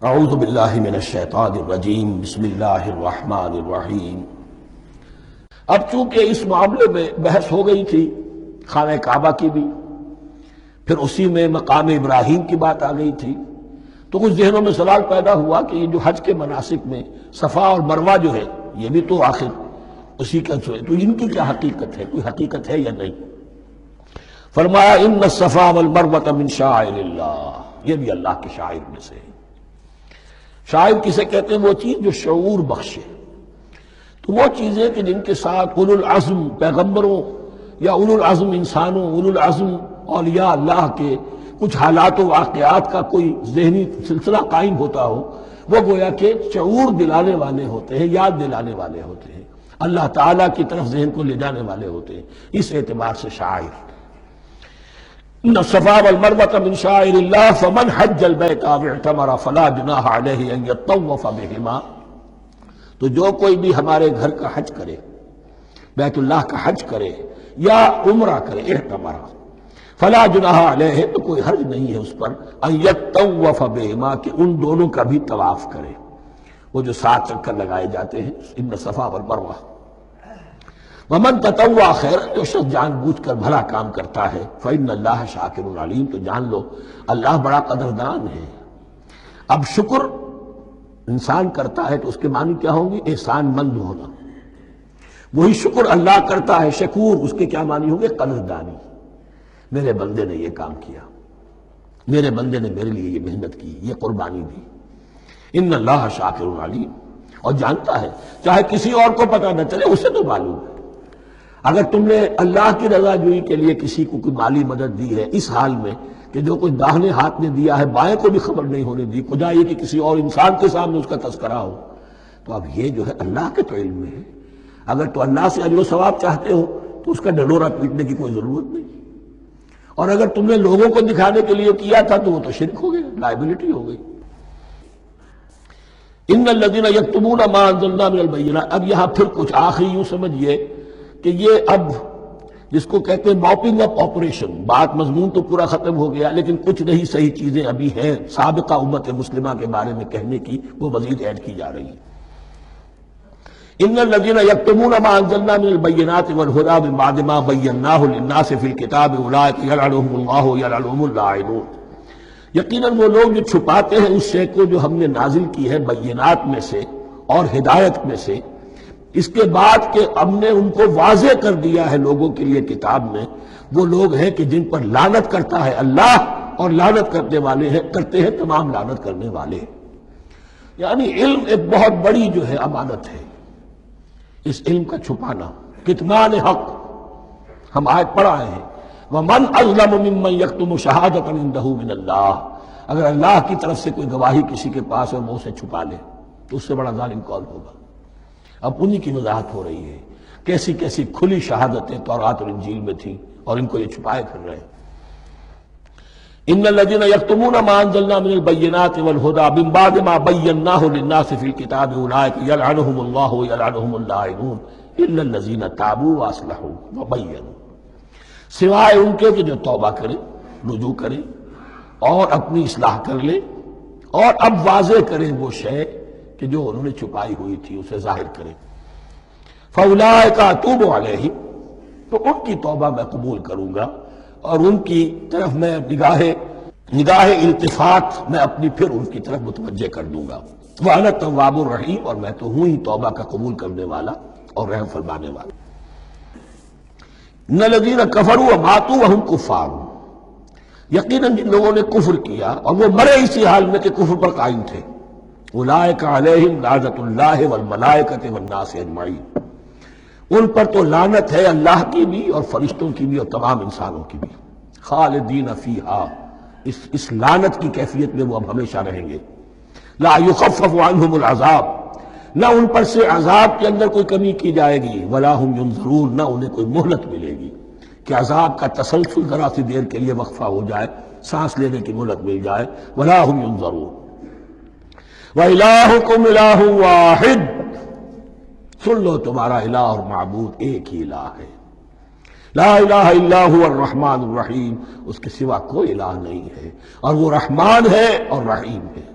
اعوذ باللہ من الشیطان الرجیم بسم اللہ الرحمن الرحیم۔ اب چونکہ اس معاملے میں بحث ہو گئی تھی خانہ کعبہ کی بھی، پھر اسی میں مقام ابراہیم کی بات آ گئی تھی، تو کچھ ذہنوں میں سوال پیدا ہوا کہ یہ جو حج کے مناسک میں صفا اور مروہ جو ہے یہ بھی تو آخر اسی کا تو ان کی کیا حقیقت ہے، کوئی حقیقت ہے یا نہیں؟ فرمایا ان الصفا والمروہ من شعائر اللہ، یہ بھی اللہ کے شعائر میں سے ہے۔ شاعر کسے کہتے ہیں؟ وہ چیز جو شعور بخشے، تو وہ چیزیں کہ جن کے ساتھ اولو العزم پیغمبروں یا اولو العزم انسانوں، اولو العزم اولیاء اللہ کے کچھ حالات و واقعات کا کوئی ذہنی سلسلہ قائم ہوتا ہو، وہ گویا کہ شعور دلانے والے ہوتے ہیں، یاد دلانے والے ہوتے ہیں، اللہ تعالیٰ کی طرف ذہن کو لے جانے والے ہوتے ہیں۔ اس اعتبار سے شاعر ان الصفا والمروہ من شعائر اللہ فمن حج البیت او اعتمر فلا جناح علیہ ان یطوف بہما، تو جو کوئی بھی ہمارے گھر کا حج کرے، بیت اللہ کا حج کرے یا عمرہ کرے، اعتمر، فلا جناح علیہ، تو کوئی حرج نہیں ہے اس پر، ان یطوف بہما، کہ ان دونوں کا بھی طواف کرے، وہ جو 7 چکر لگائے جاتے ہیں، ان الصفا والمروہ۔ ومن تطوع خیر، جو شخص جان بوجھ کر بھلا کام کرتا ہے، فإن اللہ شاکر علیم، تو جان لو اللہ بڑا قدردان ہے۔ اب شکر انسان کرتا ہے تو اس کے معنی کیا ہوں گے؟ احسان مند ہونا۔ وہی شکر اللہ کرتا ہے شکور، اس کے کیا معنی ہوں گے؟ قدردانی۔ میرے بندے نے یہ کام کیا، میرے بندے نے میرے لیے یہ محنت کی، یہ قربانی دی۔ ان اللہ شاکر علیم، اور جانتا ہے، چاہے کسی اور کو پتہ نہ چلے، اسے تو معلوم ہے۔ اگر تم نے اللہ کی رضا جوئی کے لیے کسی کو کوئی مالی مدد دی ہے اس حال میں کہ جو کچھ داہنے ہاتھ نے دیا ہے بائیں کو بھی خبر نہیں ہونے دی، خدا یہ کہ کسی اور انسان کے سامنے اس کا تذکرہ ہو، تو اب یہ جو ہے اللہ کے تو علم میں ہے۔ اگر تو اللہ سے اجر و ثواب چاہتے ہو تو اس کا ڈنڈورا پیٹنے کی کوئی ضرورت نہیں، اور اگر تم نے لوگوں کو دکھانے کے لیے کیا تھا تو وہ تو شرک ہو گیا، لائبلٹی ہو گئی۔ ان الذین یکتمون ما انزلنا من البینات، اب یہاں پھر کچھ آخری یوں سمجھیے کہ یہ اب جس کو کہتے ہیں موپنگ اپ آپریشن، بات مضمون تو پورا ختم ہو گیا لیکن کچھ نہیں صحیح چیزیں ابھی ہیں سابقہ امت مسلمہ کے بارے میں کہنے کی، وہ مزید ایڈ کی جا رہی ہیں۔ ان الذین یکتمون ما انزلنا من البینات والہدی من بعد ما بیناہ للناس فی الکتاب اولئک یلعنهم اللہ یلعنهم اللاعنون، یقیناً وہ لوگ جو چھپاتے ہیں اس شے کو جو ہم نے نازل کی ہے بینات میں سے اور ہدایت میں سے، اس کے بعد کہ ہم نے ان کو واضح کر دیا ہے لوگوں کے لیے کتاب میں، وہ لوگ ہیں کہ جن پر لعنت کرتا ہے اللہ، اور لعنت کرنے والے ہیں، کرتے ہیں تمام لعنت کرنے والے۔ یعنی علم ایک بہت بڑی جو ہے امانت ہے، اس علم کا چھپانا، کتمان حق ہم آیت پڑھ آئے ہیں، وَمَنْ أَظْلَمُ مِمَّنْ يَكْتُمُ شَهَادَةً عِندَهُ مِنَ اللَّهِ، اگر اللہ کی طرف سے کوئی گواہی کسی کے پاس ہے وہ اسے چھپا لے تو اس سے بڑا ظالم کون ہوگا؟ اب انہی کی وضاحت ہو رہی ہے، کیسی کیسی کھلی شہادتیں تورات اور انجیل میں تھیں اور ان کو یہ چھپائے پھر رہے ہیں۔ ان الذین یکتمون ما انزلنا من البینات والہدی من بعد ما بیناہ للناس فی الکتاب اولئک یلعنهم اللہ یلعنهم اللاعنون الا الذین تابوا واصلحوا وبینوا، سوائے ان کے کہ جو توبہ کریں، رجوع کریں اور اپنی اصلاح کر لیں اور اب واضح کریں وہ شے کہ جو انہوں نے چھپائی ہوئی تھی اسے ظاہر کریں۔ فَأُولَٰئِکَ أَتُوبُ عَلَیْہِمْ، تو ان کی توبہ میں قبول کروں گا اور ان کی طرف میں نگاہ التفات میں اپنی پھر ان کی طرف متوجہ کر دوں گا۔ وَأَنَا التَّوَّابُ الرَّحِيمُ، اور میں تو ہوں ہی توبہ کا قبول کرنے والا اور رحم فرمانے والا۔ إِنَّ الَّذِينَ كَفَرُوا وَمَاتُوا وَهُمْ كُفَّارٌ، یقیناً جن لوگوں نے کفر کیا اور وہ مرے اسی حال میں کہ کفر پر قائم تھے، اولئک علیہم لعنۃ اللہ والملائکۃ والناس اجمعین، ان پر تو لعنت ہے اللہ کی بھی اور فرشتوں کی بھی اور تمام انسانوں کی بھی، خالدین فیہا، اس لعنت کی کیفیت میں وہ اب ہمیشہ رہیں گے۔ لا یخفف عنہم العذاب، نہ ان پر سے عذاب کے اندر کوئی کمی کی جائے گی، ولا ہم ینظرون، نہ انہیں کوئی مہلت ملے گی کہ عذاب کا تسلسل ذرا سی دیر کے لیے وقفہ ہو جائے، سانس لینے کی مہلت مل جائے، ولا ہم ینظرون۔ وَإِلَٰهُكُمْ إِلَٰهٌ وَاحِدٌ، سن لو تمہارا الہ اور معبود ایک ہی الہ ہے، لا الہ الا هو الرحمن الرحیم، اس کے سوا کوئی الہ نہیں ہے، اور وہ رحمان ہے اور رحیم ہے۔